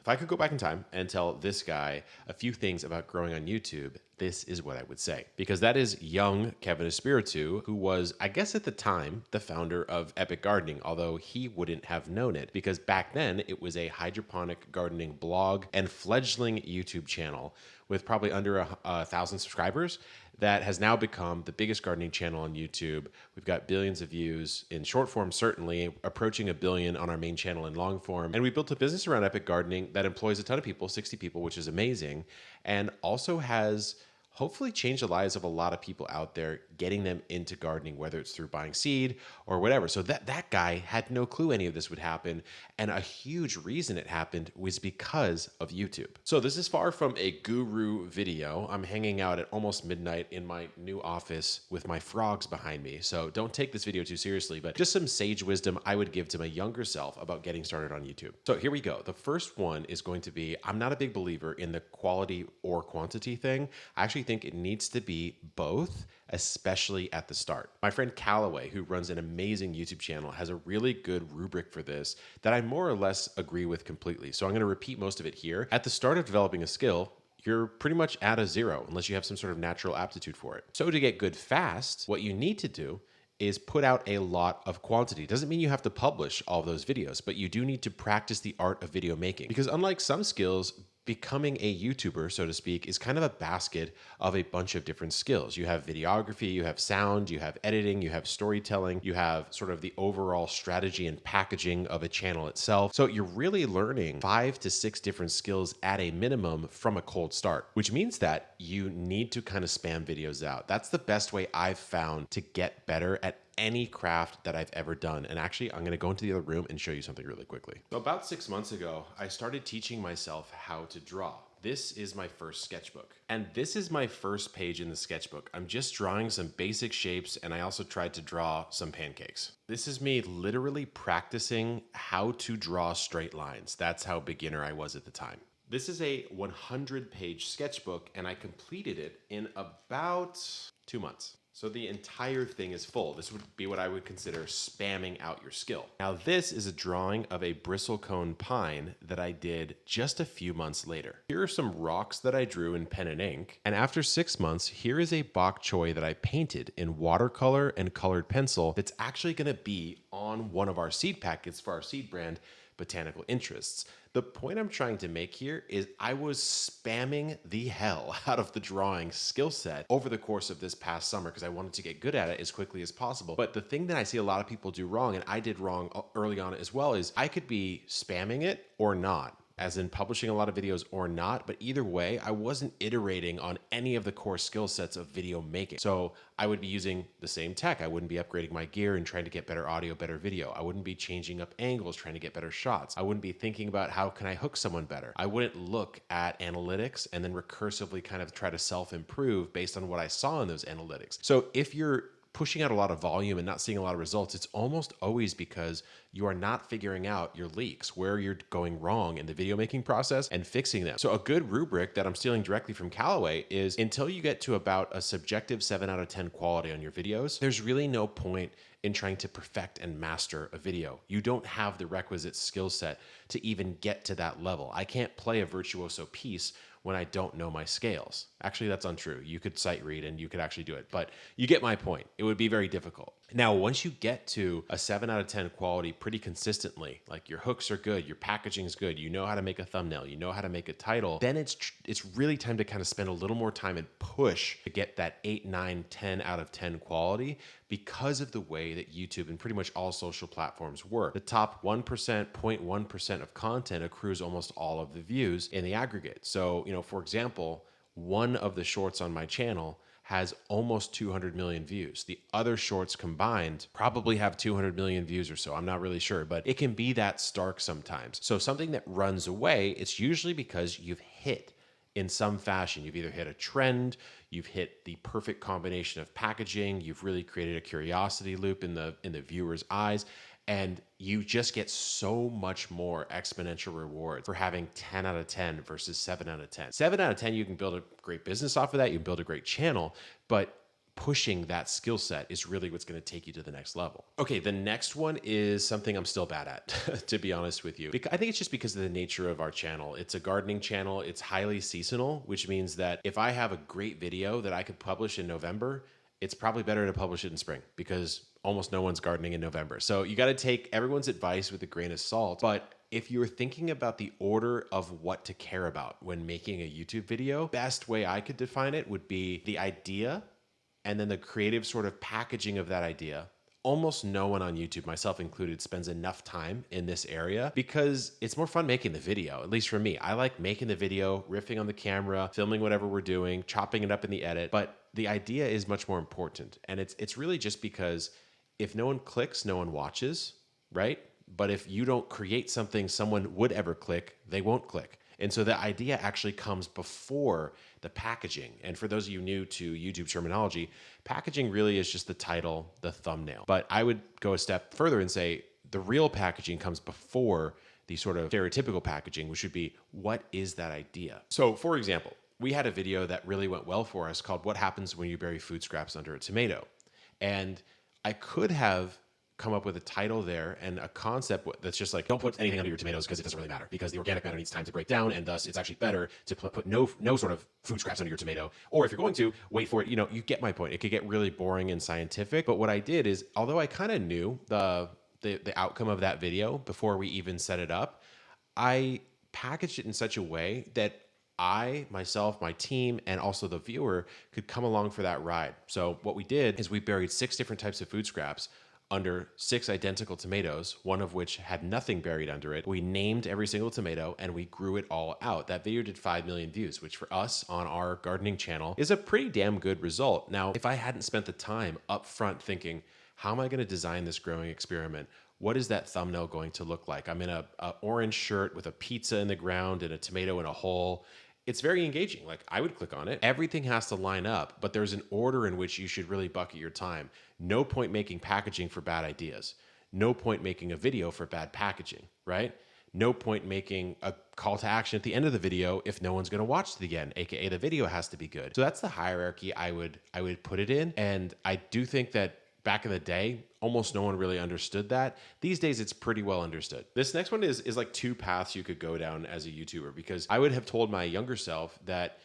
If I could go back in time and tell this guy a few things about growing on YouTube, this is what I would say. Because that is young Kevin Espiritu, who was, I guess at the time, the founder of Epic Gardening, although he wouldn't have known it because back then it was a hydroponic gardening blog and fledgling YouTube channel with probably under 1,000 subscribers that has now become the biggest gardening channel on YouTube. We've got billions of views in short form, certainly approaching 1 billion on our main channel in long form. And we built a business around Epic Gardening that employs a ton of people, 60 people, which is amazing, and also has hopefully changed the lives of a lot of people out there, getting them into gardening, whether it's through buying seed or whatever. So that guy had no clue any of this would happen. And a huge reason it happened was because of YouTube. So this is far from a guru video. I'm hanging out at almost midnight in my new office with my frogs behind me. So don't take this video too seriously, but just some sage wisdom I would give to my younger self about getting started on YouTube. So here we go. The first one is going to be, I'm not a big believer in the quality or quantity thing. I actually think it needs to be both, especially at the start. My friend Callaway, who runs an amazing YouTube channel, has a really good rubric for this that I more or less agree with completely. So I'm going to repeat most of it here. At the start of developing a skill, you're pretty much at a zero unless you have some sort of natural aptitude for it. So to get good fast, what you need to do is put out a lot of quantity. Doesn't mean you have to publish all those videos, but you do need to practice the art of video making. Because unlike some skills, becoming a YouTuber, so to speak, is kind of a basket of a bunch of different skills. You have videography, you have sound, you have editing, you have storytelling, you have sort of the overall strategy and packaging of a channel itself. So you're really learning 5 to 6 different skills at a minimum from a cold start, which means that you need to kind of spam videos out. That's the best way I've found to get better at any craft that I've ever done. And actually, I'm gonna go into the other room and show you something really quickly. So about 6 months ago, I started teaching myself how to draw. This is my first sketchbook. And this is my first page in the sketchbook. I'm just drawing some basic shapes, and I also tried to draw some pancakes. This is me literally practicing how to draw straight lines. That's how beginner I was at the time. This is a 100-page sketchbook, and I completed it in about 2 months. So the entire thing is full. This would be what I would consider spamming out your skill. Now this is a drawing of a bristlecone pine that I did just a few months later. Here are some rocks that I drew in pen and ink. And after 6 months, here is a bok choy that I painted in watercolor and colored pencil that's actually gonna be on one of our seed packets for our seed brand, Botanical Interests. The point I'm trying to make here is I was spamming the hell out of the drawing skill set over the course of this past summer because I wanted to get good at it as quickly as possible. But the thing that I see a lot of people do wrong, and I did wrong early on as well, is I could be spamming it or not, as in publishing a lot of videos or not, but either way, I wasn't iterating on any of the core skill sets of video making. So I would be using the same tech. I wouldn't be upgrading my gear and trying to get better audio, better video. I wouldn't be changing up angles, trying to get better shots. I wouldn't be thinking about how can I hook someone better. I wouldn't look at analytics and then recursively kind of try to self-improve based on what I saw in those analytics. So if you're pushing out a lot of volume and not seeing a lot of results, it's almost always because you are not figuring out your leaks, where you're going wrong in the video making process and fixing them. So a good rubric that I'm stealing directly from Callaway is until you get to about a subjective 7 out of 10 quality on your videos, there's really no point in trying to perfect and master a video. You don't have the requisite skill set to even get to that level. I can't play a virtuoso piece when I don't know my scales. Actually, that's untrue. You could sight read and you could actually do it, but you get my point. It would be very difficult. Now, once you get to a 7 out of 10 quality pretty consistently, like your hooks are good, your packaging is good, you know how to make a thumbnail, you know how to make a title, then it's really time to kind of spend a little more time and push to get that 8, 9, 10 out of 10 quality because of the way that YouTube and pretty much all social platforms work. The top 1%, 0.1% of content accrues almost all of the views in the aggregate. So, for example, one of the shorts on my channel has almost 200 million views. The other shorts combined probably have 200 million views or so. I'm not really sure, but it can be that stark sometimes. So something that runs away, it's usually because you've hit in some fashion. You've either hit a trend, you've hit the perfect combination of packaging, you've really created a curiosity loop in the viewer's eyes, and you just get so much more exponential rewards for having 10 out of 10 versus 7 out of 10. 7 out of 10, you can build a great business off of that. You can build a great channel, but pushing that skill set is really what's going to take you to the next level. Okay, the next one is something I'm still bad at, to be honest with you. I think it's just because of the nature of our channel. It's a gardening channel. It's highly seasonal, which means that if I have a great video that I could publish in November, it's probably better to publish it in spring because almost no one's gardening in November. So you got to take everyone's advice with a grain of salt. But if you're thinking about the order of what to care about when making a YouTube video, best way I could define it would be the idea and then the creative sort of packaging of that idea. Almost no one on YouTube, myself included, spends enough time in this area because it's more fun making the video, at least for me. I like making the video, riffing on the camera, filming whatever we're doing, chopping it up in the edit, but the idea is much more important. And it's really just because if no one clicks, no one watches, right? But if you don't create something someone would ever click, they won't click. And so the idea actually comes before the packaging. And for those of you new to YouTube terminology, packaging really is just the title, the thumbnail. But I would go a step further and say the real packaging comes before the sort of stereotypical packaging, which would be, what is that idea? So for example, we had a video that really went well for us called What Happens When You Bury Food Scraps Under a Tomato. And I could have come up with a title there and a concept that's just like, don't put anything under your tomatoes because it doesn't really matter, because the organic matter needs time to break down, and thus it's actually better to put no sort of food scraps under your tomato. Or if you're going to, wait for it. You get my point. It could get really boring and scientific. But what I did is, although I kind of knew the outcome of that video before we even set it up, I packaged it in such a way that I, myself, my team, and also the viewer could come along for that ride. So what we did is we buried 6 different types of food scraps under 6 identical tomatoes, one of which had nothing buried under it. We named every single tomato and we grew it all out. That video did 5 million views, which for us on our gardening channel is a pretty damn good result. Now, if I hadn't spent the time up front thinking, how am I going to design this growing experiment? What is that thumbnail going to look like? I'm in a orange shirt with a pizza in the ground and a tomato in a hole. It's very engaging. Like, I would click on it. Everything has to line up, but there's an order in which you should really bucket your time. No point making packaging for bad ideas. No point making a video for bad packaging, right? No point making a call to action at the end of the video if no one's going to watch it again, aka the video has to be good. So that's the hierarchy I would put it in. And I do think that back in the day, almost no one really understood that. These days, it's pretty well understood. This next one is like 2 paths you could go down as a YouTuber, because I would have told my younger self that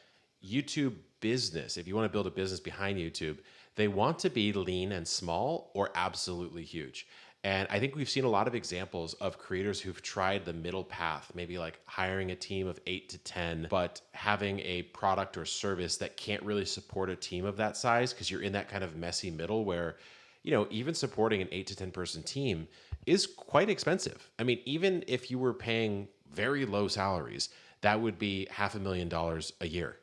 YouTube business, if you want to build a business behind YouTube, they want to be lean and small or absolutely huge. And I think we've seen a lot of examples of creators who've tried the middle path, maybe like hiring a team of 8 to 10, but having a product or service that can't really support a team of that size because you're in that kind of messy middle where, even supporting an 8 to 10 person team is quite expensive. I mean, even if you were paying very low salaries, that would be $500,000 a year,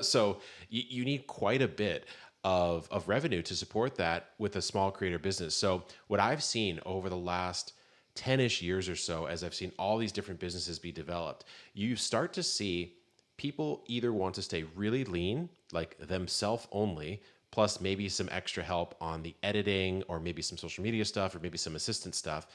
So you need quite a bit of revenue to support that with a small creator business. So what I've seen over the last 10-ish years or so, as I've seen all these different businesses be developed, you start to see people either want to stay really lean, like themselves only, plus maybe some extra help on the editing or maybe some social media stuff or maybe some assistant stuff.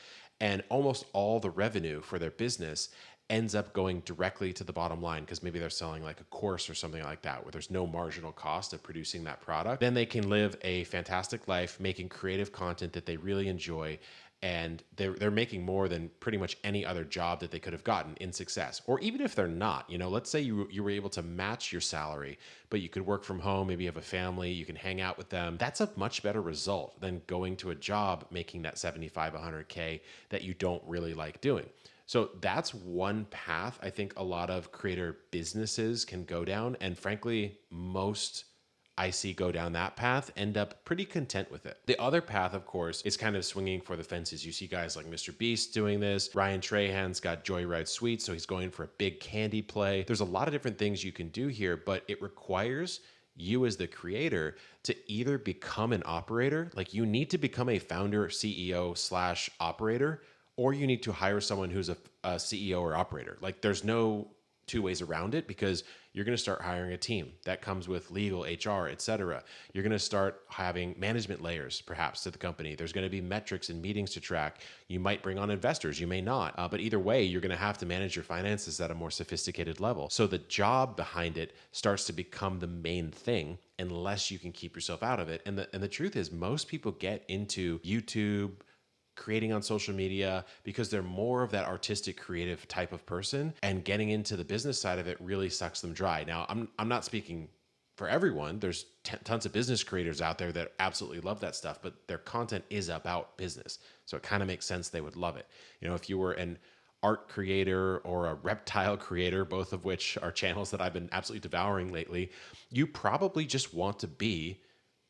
And almost all the revenue for their business ends up going directly to the bottom line because maybe they're selling like a course or something like that where there's no marginal cost of producing that product. Then they can live a fantastic life making creative content that they really enjoy, and they're making more than pretty much any other job that they could have gotten in success. Or even if they're not, let's say you were able to match your salary, but you could work from home, maybe you have a family, you can hang out with them. That's a much better result than going to a job making that 75, 100K that you don't really like doing. So that's one path I think a lot of creator businesses can go down. And frankly, most I see go down that path end up pretty content with it. The other path, of course, is kind of swinging for the fences. You see guys like Mr. Beast doing this. Ryan Trahan's got Joyride Sweets, so he's going for a big candy play. There's a lot of different things you can do here, but it requires you as the creator to either become an operator, like you need to become a founder, CEO / operator, or you need to hire someone who's a CEO or operator. Like there's no two ways around it, because you're going to start hiring a team that comes with legal, HR, etc. You're going to start having management layers perhaps to the company. There's going to be metrics and meetings to track. You might bring on investors, you may not, but either way, you're going to have to manage your finances at a more sophisticated level. So the job behind it starts to become the main thing, unless you can keep yourself out of it. And the truth is, most people get into YouTube, creating on social media, because they're more of that artistic, creative type of person, and getting into the business side of it really sucks them dry. Now, I'm not speaking for everyone. There's tons of business creators out there that absolutely love that stuff, but their content is about business. So it kind of makes sense they would love it. You know, if you were an art creator or a reptile creator, both of which are channels that I've been absolutely devouring lately, you probably just want to be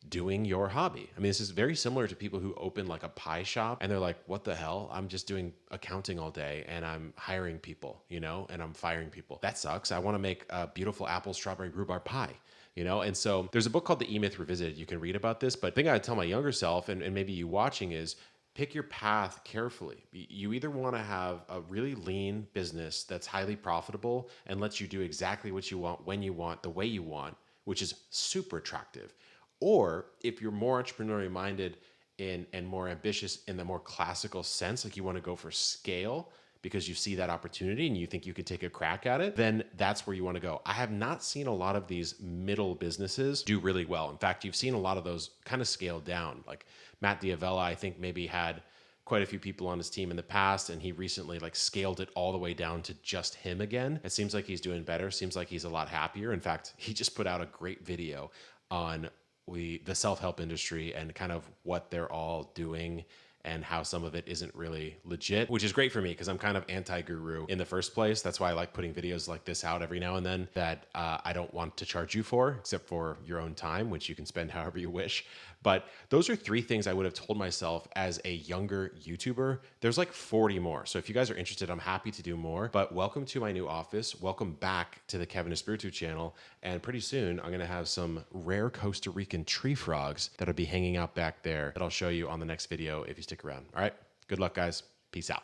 doing your hobby. I mean, this is very similar to people who open like a pie shop and they're like, what the hell? I'm just doing accounting all day and I'm hiring people, you know, and I'm firing people. That sucks. I want to make a beautiful apple strawberry rhubarb pie, you know? And so there's a book called The E-Myth Revisited. You can read about this, but the thing I'd tell my younger self, and maybe you watching, is pick your path carefully. You either want to have a really lean business that's highly profitable and lets you do exactly what you want, when you want, the way you want, which is super attractive. Or if you're more entrepreneurially minded and more ambitious in the more classical sense, like you want to go for scale because you see that opportunity and you think you could take a crack at it, then that's where you want to go. I have not seen a lot of these middle businesses do really well. In fact, you've seen a lot of those kind of scaled down. Like Matt D'Avella, I think maybe had quite a few people on his team in the past, and he recently like scaled it all the way down to just him again. It seems like he's doing better. Seems like he's a lot happier. In fact, he just put out a great video on the self-help industry and kind of what they're all doing and how some of it isn't really legit, which is great for me because I'm kind of anti-guru in the first place. That's why I like putting videos like this out every now and then that I don't want to charge you for, except for your own time, which you can spend however you wish. But those are 3 things I would have told myself as a younger YouTuber. There's like 40 more. So if you guys are interested, I'm happy to do more. But welcome to my new office. Welcome back to the Kevin Espiritu channel. And pretty soon, I'm going to have some rare Costa Rican tree frogs that'll be hanging out back there that I'll show you on the next video if you stick around. All right. Good luck, guys. Peace out.